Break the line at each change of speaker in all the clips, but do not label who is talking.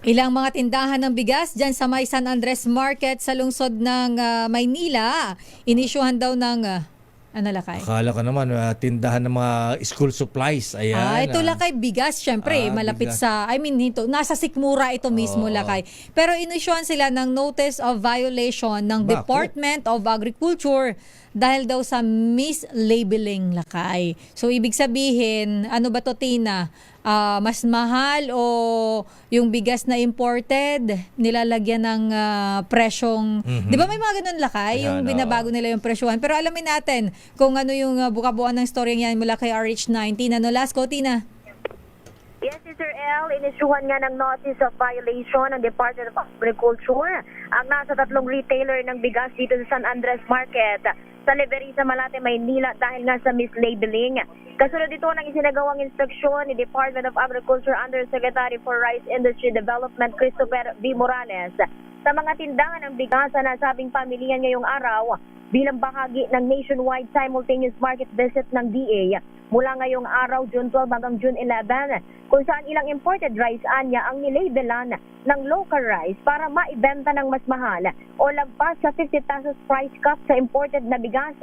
Ilang mga tindahan ng bigas dyan sa may San Andres Market sa lungsod ng Maynila, inisyuhan daw ng ano lakay?
Akala ko naman, tindahan ng mga school supplies. Ayan.
Ito lakay bigas, syempre, malapit
bigas.
sa, nasa Sikmura ito mismo lakay. Pero inisyuhan sila ng notice of violation ng
Bakit?
Department of Agriculture dahil daw sa mislabeling lakay. So, ibig sabihin, ano ba to, Tina? Mas mahal o yung bigas na imported nilalagyan ng presyong, di ba may mga ganun lakay,
Ayan,
yung binabago nila yung presyohan, pero alamin natin kung ano yung bukabuan ng story yan mula kay RH19. Ano last ko, Tina?
Yes, Sir L, inisyuhan nga ng notice of violation ng Department of Agriculture ang nasa 3 retailer ng bigas dito sa San Andres Market sa Leverisa, Malate, Maynila dahil nga sa mislabeling. Kasunod ito ng isinagawang inspeksyon ni Department of Agriculture Undersecretary for Rice Industry Development Christopher V. Morales sa mga tindahan ng bigas na nasabing pamilihan ngayong araw bilang bahagi ng nationwide simultaneous market visit ng DA mula ngayong araw June 12 hanggang June 11 kung saan ilang imported rice anya ang nilabelan ng local rice para maibenta ng mas mahal o lagpas sa 50 pesos price cap sa imported na bigas.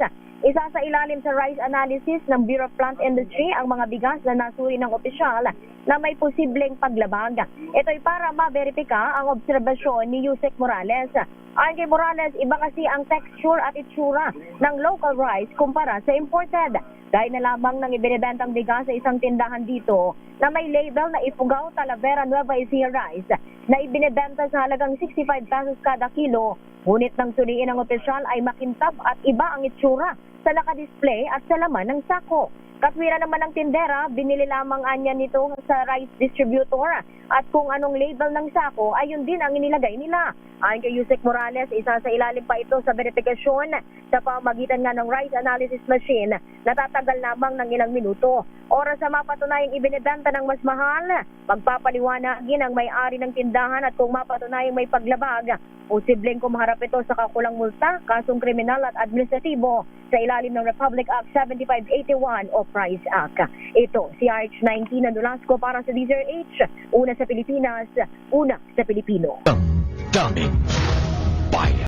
Isa sa ilalim sa rice analysis ng Bureau of Plant Industry ang mga bigas na nasuri ng opisyal na may posibleng paglabag. Ito'y para ma-verifika ang obserbasyon ni Yusek Morales. Ayon kay Morales, iba kasi ang texture at itsura ng local rice kumpara sa imported. Dahil na lamang ng ibinibentang bigas sa isang tindahan dito na may label na Ifugao Talavera Nueva Ecija rice na ibinibenta sa halagang 65 pesos kada kilo. Ngunit nang suriin ng opisyal ay makintab at iba ang itsura sa nakadisplay at sa laman ng sako. Katwiran naman ng tindera, binili lamang anya nito sa rice distributor at kung anong label ng sako ay yun din ang inilagay nila. Ayon kay Yusek Morales, isa sa ilalim pa ito sa verifikasyon sa pamamagitan nga ng rice analysis machine na tatagal lamang ng ilang minuto. Oras sa mapatunayang ibinibenta ng mas mahal, magpapaliwanagin ang may-ari ng tindahan at kung mapatunayang may paglabag, posibleng kumaharap ito sa kakulang multa, kasong kriminal at administratibo sa ilalim ng Republic Act 7581 o Price Act. Ito, si RH19 na Nolasco para sa DZRH, una sa Pilipinas, una sa Pilipino.
Daming bayan.